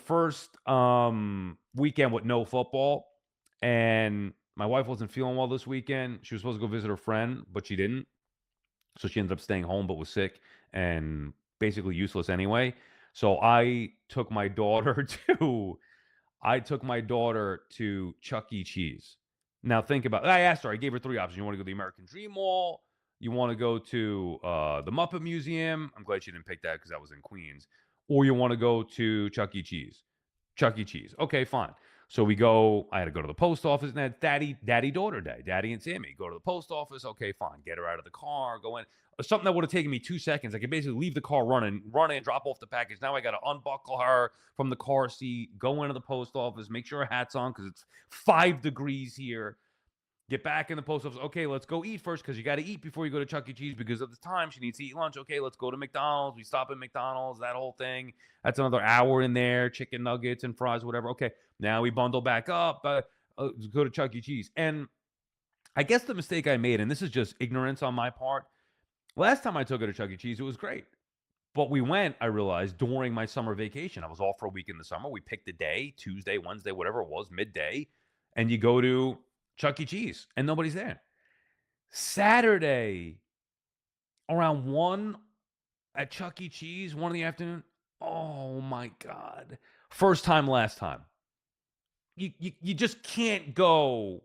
first weekend with no football, and my wife wasn't feeling well this weekend. She was supposed to go visit her friend, but she didn't. So she ended up staying home, but was sick and basically useless anyway. So I took my daughter to Chuck E. Cheese. Now think about I asked her, I gave her three options. You want to go to the American Dream Mall? You want to go to the Muppet Museum? I'm glad she didn't pick that because that was in Queens. Or you want to go to Chuck E. Cheese? Chuck E. Cheese. Okay, fine. So we go. I had to go to the post office. And that's daddy daughter day. Daddy and Sammy go to the post office. Okay, fine. Get her out of the car. Go in. Something that would have taken me 2 seconds. I could basically leave the car running, run in, drop off the package. Now I got to unbuckle her from the car seat, go into the post office, make sure her hat's on because it's 5 degrees here. Get back in the post office. Okay, let's go eat first because you got to eat before you go to Chuck E. Cheese because of the time. She needs to eat lunch. Okay, let's go to McDonald's. We stop at McDonald's, that whole thing. That's another hour in there, chicken nuggets and fries, whatever. Okay, now we bundle back up. Let's go to Chuck E. Cheese. And I guess the mistake I made, and this is just ignorance on my part, last time I took her to Chuck E. Cheese, it was great. But we went, I realized, during my summer vacation. I was off for a week in the summer. We picked a day, Tuesday, Wednesday, whatever it was, midday, and you go to Chuck E. Cheese, and nobody's there. Saturday, around 1 at Chuck E. Cheese, 1 in the afternoon. Oh, my God. First time, last time. You just can't go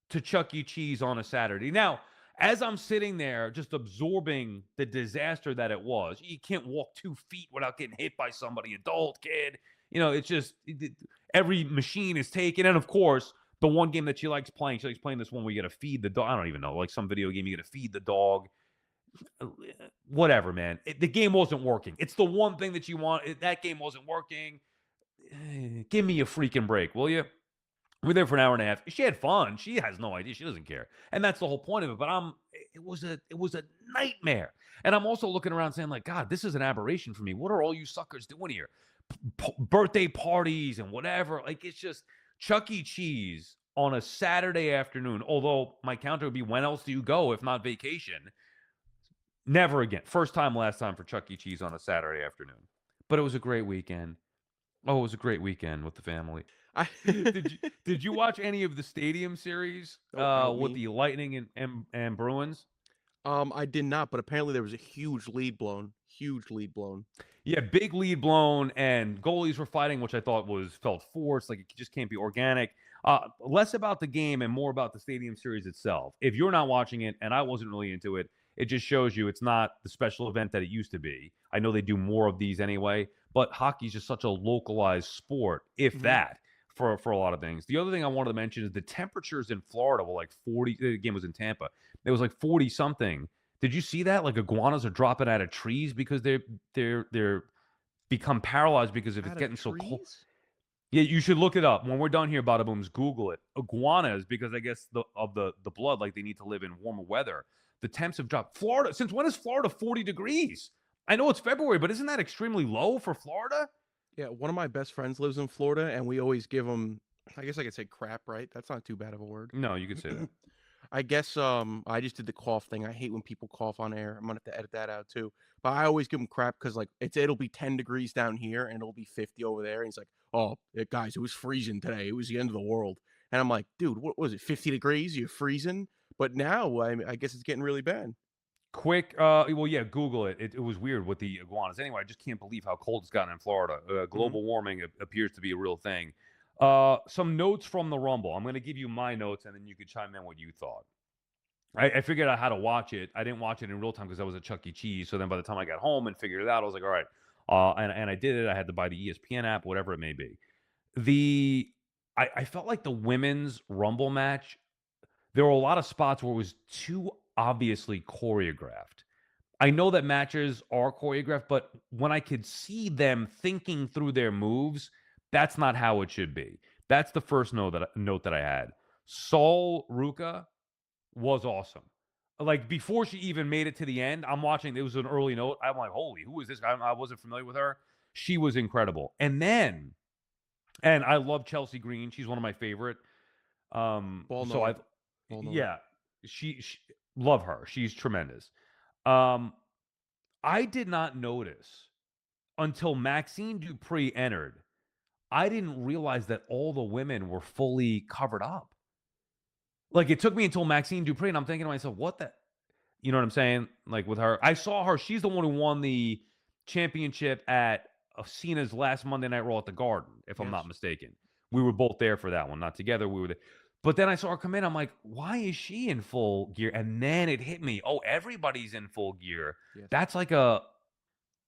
to Chuck E. Cheese on a Saturday. Now, as I'm sitting there just absorbing the disaster that it was, you can't walk 2 feet without getting hit by somebody, adult, kid. It's just every machine is taken. And of course, the one game that she likes playing this one where you got to feed the dog. I don't even know, like some video game, you got to feed the dog. Whatever, man. The game wasn't working. It's the one thing that you want. That game wasn't working. Give me a freaking break, will you? We're there for an hour and a half. She had fun. She has no idea. She doesn't care, and that's the whole point of it. But it was a nightmare. And I'm also looking around saying, like, God, this is an aberration for me. What are all you suckers doing here? Birthday parties and whatever. Like, it's just Chuck E. Cheese on a Saturday afternoon. Although my counter would be, when else do you go if not vacation? Never again. First time, last time for Chuck E. Cheese on a Saturday afternoon. But it was a great weekend. Oh, it was a great weekend with the family. I Did you watch any of the Stadium series Oh, out with me. the Lightning and Bruins? I did not, but apparently there was a huge lead blown. Huge lead blown. Yeah, big lead blown, and goalies were fighting, which I thought felt forced. Like, it just can't be organic. Less about the game and more about the Stadium series itself. If you're not watching it, and I wasn't really into it, it just shows you it's not the special event that it used to be. I know they do more of these anyway, but hockey's just such a localized sport, if Mhm. that, for a lot of things. The other thing I wanted to mention is the temperatures in Florida were like 40. The game was in Tampa. It was like 40 something. Did you see that? Like, iguanas are dropping out of trees because they're become paralyzed because if it's Out of getting so cold. trees? Yeah, you should look it up when we're done here. Bada booms, Google it. Iguanas, because I guess the blood, like, they need to live in warmer weather. The temps have dropped. Florida. Since when is Florida 40 degrees? I know it's February, but isn't that extremely low for Florida? Yeah, one of my best friends lives in Florida, and we always give him, I guess I could say crap, right? That's not too bad of a word. No, you could say that. I guess, I just did the cough thing. I hate when people cough on air. I'm gonna have to edit that out too. But I always give him crap because, like, it'll be 10 degrees down here and it'll be 50 over there. And he's like, "Oh, guys, it was freezing today. It was the end of the world." And I'm like, "Dude, what was it? 50 degrees? You're freezing?" But now I guess it's getting really bad. Quick, well, yeah, Google it. It was weird with the iguanas. Anyway, I just can't believe how cold it's gotten in Florida. Mhm. Global warming appears to be a real thing. Some notes from the Rumble. I'm going to give you my notes, and then you could chime in what you thought. I figured out how to watch it. I didn't watch it in real time because I was at Chuck E. Cheese. So then by the time I got home and figured it out, I was like, all right. And I did it. I had to buy the ESPN app, whatever it may be. The I felt like the women's Rumble match, there were a lot of spots where it was too obviously choreographed. I know that matches are choreographed, but when I could see them thinking through their moves, that's not how it should be. That's the first note that I had. Saul Ruka was awesome. Like, before she even made it to the end, I'm watching. It was an early note. I'm like, holy, who is this guy? I wasn't familiar with her. She was incredible. And I love Chelsea Green. She's one of my favorite. Ball So knower. I've, Ball knower. yeah, she love her. She's tremendous. Um, I did not notice until Maxine Dupree entered. I didn't realize that all the women were fully covered up. Like, it took me until Maxine Dupree, and I'm thinking to myself, "What the" you know what I'm saying? Like, with her I saw her she's the one who won the championship at, Cena's last Monday Night Raw at the Garden, if I'm not Yes. mistaken. We were both there for that one, not together, we were there. But then I saw her come in, I'm like, "Why is she in full gear?" And then it hit me, "Oh, everybody's in full gear." Yes. That's like a,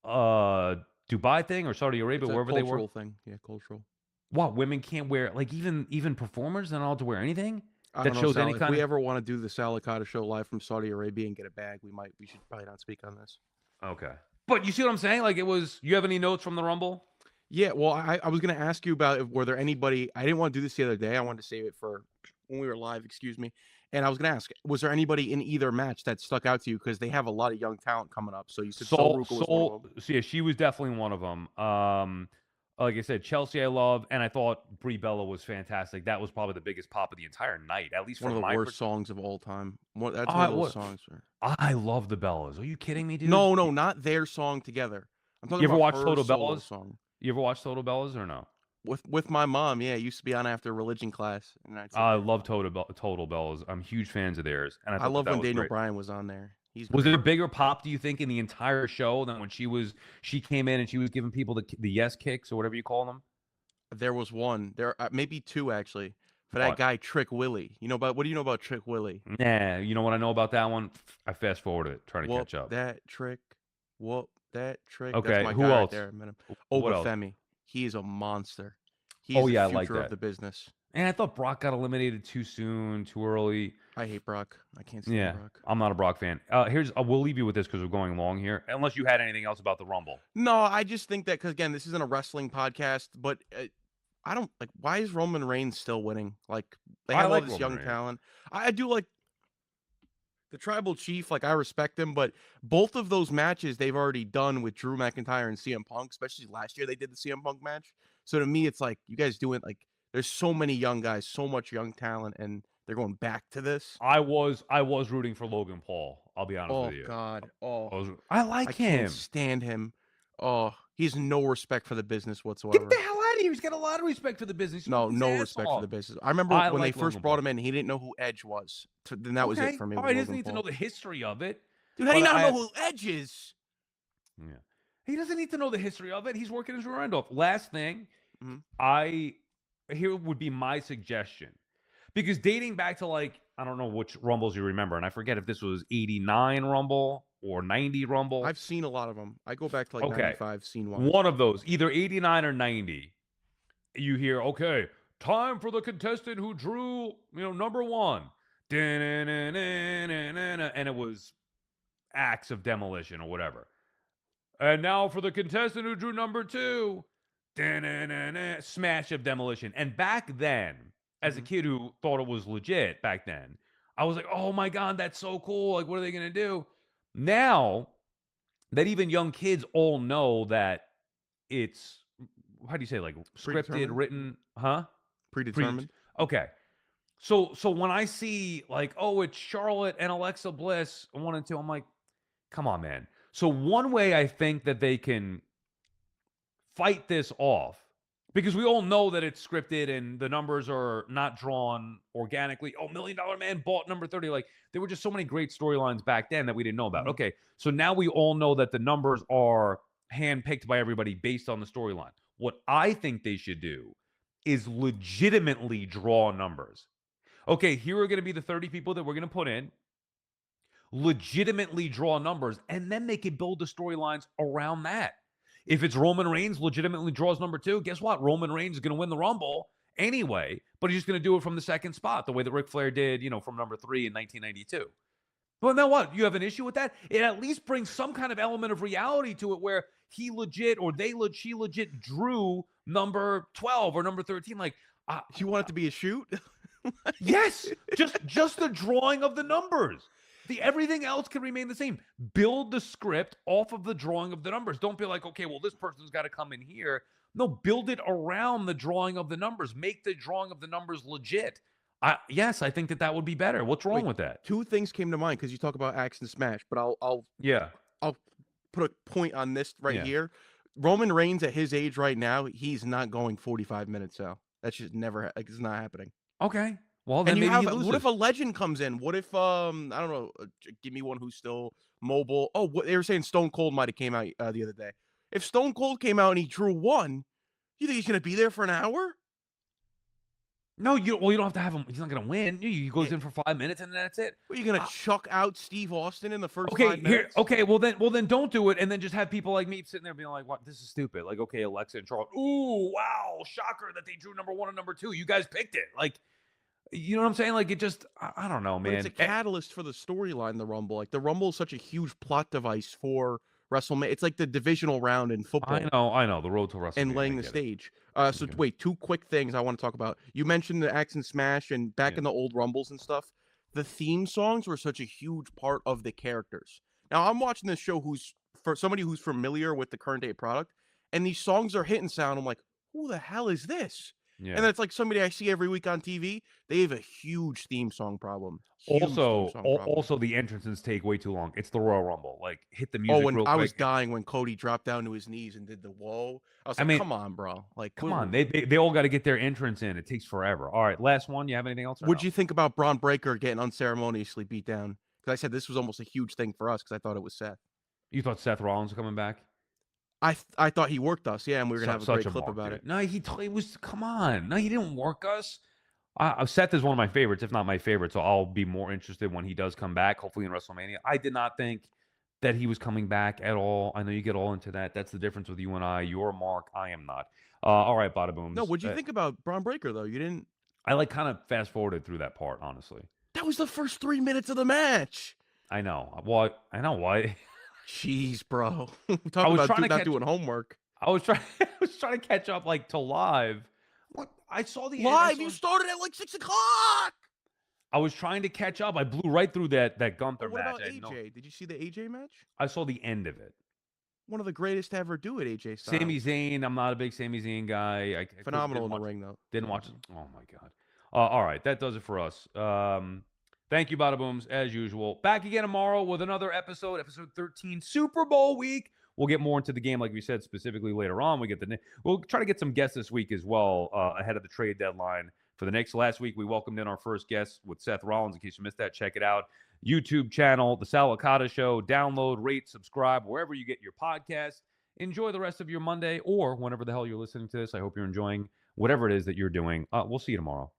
uh, Dubai thing or Saudi Arabia, It's a wherever they were. cultural thing. Yeah, cultural. What, women can't wear like, even performers, they're not allowed to wear anything I that don't know, shows Sal. any If kind we of ever want to do the Sal Licata show live from Saudi Arabia and get a bag, we should probably not speak on this. Okay. But you see what I'm saying? Like, it was you have any notes from the Rumble? Yeah, well, I was gonna ask you about if were there anybody I didn't want to do this the other day. I wanted to save it for when we were live, excuse me. And I was gonna ask, was there anybody in either match that stuck out to you? Because they have a lot of young talent coming up. So you said Sol Soul Ruka was one of Soul them. so yeah, she was definitely one of them. Like I said, Chelsea I love, and I thought Brie Bella was fantastic. That was probably the biggest pop of the entire night, at least One of from the my worst pers songs of all time. That's one I of those what songs where I love the Bellas. Are you kidding me, dude? no, no, not their song together. I'm talking You ever about watch her Total solo Bellas? song. You ever watch Total Bellas or no? With my mom, yeah, it used to be on after religion class, and I'd sit I there and love watch. Total Bellas. I'm huge fans of theirs, and I I thought that love that when was Daniel great. Bryan was on there. He's Was it great. a bigger pop, do you think, in the entire show than when she came in and she was giving people the yes kicks or whatever you call them? There was one, there maybe two actually, for that What? guy Trick Willie. What do you know about Trick Willie? Nah, you know what I know about that one? I fast forwarded it, trying to Whoop catch up. that trick, whoop that trick. That's Okay, my who guy right else? there. I met him. What else? Obafemi. He is a monster. He Oh is the yeah, I like future of that. the business. And I thought Brock got eliminated too soon, too early. I hate Brock. I can't stand Yeah, Brock. I'm not a Brock fan. We'll leave you with this because we're going long here. Unless you had anything else about the Rumble. No, I just think that because again, this isn't a wrestling podcast, but I don't like. Why is Roman Reigns still winning? Like they I have all like this Roman young Reigns. talent. I do like the tribal chief. Like I respect him, but both of those matches they've already done with Drew McIntyre and CM Punk. Especially last year, they did the CM Punk match. So to me, it's like you guys doing like there's so many young guys, so much young talent, and they're going back to this. I was rooting for Logan Paul. I'll be honest with Oh you. God. Oh, I like I can't him. stand him. Oh, he has no respect for the business Get the whatsoever. hell out of here. He's got a lot of respect for the business. He's No, worked his no ass respect for the off. business. I remember I when they like first Logan brought Paul. him in, he didn't know who Edge was. Then that was it Okay. for me All with right. He doesn't Logan need to know Paul. the history of it. Dude, how do you But not know who Edge is? yeah. He doesn't need to know the history of it. He's working his rear end off. Last thing, Mhm. I here would be my suggestion. Because dating back to like, I don't know which Rumbles you remember, and I forget if this was 89 Rumble or 90 Rumble. I've seen a lot of them. I go back to like Okay. 95 scene wise. One of those, either 89 or 90. You hear, okay, time for the contestant who drew, number one. And it was acts of demolition or whatever. And now for the contestant who drew number two. Smash of demolition. And back then, as a Mhm. kid who thought it was legit back then, I was like, oh my God, that's so cool. Like, what are they going to do? Now that even young kids all know that it's, how do you say, like scripted, Predetermined? written, huh? Pre Predetermined? Okay. So when I see like, oh, it's Charlotte and Alexa Bliss, 1 and 2, I'm like, come on, man. So one way I think that they can fight this off, because we all know that it's scripted and the numbers are not drawn organically. Oh, $1 Million Man bought number 30. Like there were just so many great storylines back then that we didn't know about. Mhm. Okay. So now we all know that the numbers are handpicked by everybody based on the storyline. What I think they should do is legitimately draw numbers. Okay, here are going to be the 30 people that we're going to put in, legitimately draw numbers, and then they can build the storylines around that. If it's Roman Reigns legitimately draws number two, guess what? Roman Reigns is going to win the Rumble anyway, but he's just going to do it from the second spot, the way that Ric Flair did, from number three in 1992. Well, now what? You have an issue with that? It at least brings some kind of element of reality to it where he legit or she legit drew number 12 or number 13. Like, You want it to be a shoot? yes, just the drawing of the numbers. The everything else can remain the same. Build the script off of the drawing of the numbers. Don't be like, okay, well, this person's got to come in here. No, build it around the drawing of the numbers. Make the drawing of the numbers legit. Yes, I think that would be better. What's wrong Wait, with that? two things came to mind because you talk about axe and smash, but Yeah, I'll put a point on this right yeah. here. Roman Reigns at his age right now, he's not going 45 minutes, Sal. That's just never like, it's not happening. Okay. Well, And then you maybe he have what if loses. a legend comes in? What if, I don't know, give me one who's still mobile. Oh, what they were saying Stone Cold might have came out, the other day. If Stone Cold came out and he drew 1, you think he's gonna be there for an hour? No, you don't have to have him. He's not gonna win. He goes Eh, in for 5 minutes and that's it. what, are you gonna Uh, chuck out Steve Austin in the first okay, 5 here. minutes? Okay, well then don't do it, and then just have people like me sitting there being like, "What? This is stupid." Like, okay, Alexa and Charlotte. Ooh, wow, shocker that they drew number one and number two. You guys picked it. Like, you know what I'm saying? Like, it just, I don't know, But it's a man. catalyst for the storyline, the Rumble. Like, the Rumble is such a huge plot device for WrestleMania. It's like the divisional round in football. I know. The road to And WrestleMania. I laying the get it. stage. So Okay. wait, 2 quick things I wanna talk about. You mentioned the Axe and Smash and back Yeah. in the old Rumbles and stuff. The theme songs were such a huge part of the characters. Now I'm watching this show who's for somebody who's familiar with the current day product, and these songs are hitting sound. I'm like, "Who the hell is this?" And Yeah. then it's like somebody I see every week on TV. They have a huge theme song problem. Huge theme Also, song problem. also the entrances take way too long. It's the Royal Rumble. Like, hit the Oh, music when real I was quick. dying when Cody dropped down to his knees and did the "Whoa." I was I like, mean, "Come on, bro." Like, come on. w They all got to get their entrance in. It takes forever. All right, last one. You have anything else or What'd no? you think about Braun Breaker getting unceremoniously beat down? Because I said this was almost a huge thing for us because I thought it was Seth. You thought Seth Rollins was coming back? I thought he worked us, yeah, and we were gonna have a Such great a clip mark, about it. dude. No, he was. Come on. No, he didn't work us. Seth is one of my favorites, if not my favorite. So I'll be more interested when he does come back, hopefully in WrestleMania. I did not think that he was coming back at all. I know you get all into that. That's the difference with you and I. You're a mark. I am not. All right, bada No, booms. what'd you think about Braun Breaker though? You didn't. I like kind of fast forwarded through that part, honestly. That was the first 3 minutes of the match. I know. Well, I know why. Jeez, bro. I Talk was about trying to dude not catch. doing homework. I was trying. I was trying to catch up like to live. What I saw the end. I Live, saw. you started at like 6 o'clock. I was trying to catch up. I blew right through that Oh, Gunther what match. about I had no. AJ? Did you see the AJ match? I saw the end of it. One of the greatest to ever do it, AJ Sami Styles. Zayn. I'm not a big Sami Zayn guy. I couldn't Phenomenal didn't in the watch ring though. didn't watch. Phenomenal. Oh my god. All right, that does it for us. Thank you, Bada Booms, as usual. Back again tomorrow with another episode 13, Super Bowl week. We'll get more into the game, like we said, specifically later on. We'll try to get some guests this week as well ahead of the trade deadline for the Knicks. Last week, we welcomed in our first guest with Seth Rollins. In case you missed that, check it out. YouTube channel, The Sal Licata Show. Download, rate, subscribe, wherever you get your podcast. Enjoy the rest of your Monday or whenever the hell you're listening to this. I hope you're enjoying whatever it is that you're doing. We'll see you tomorrow.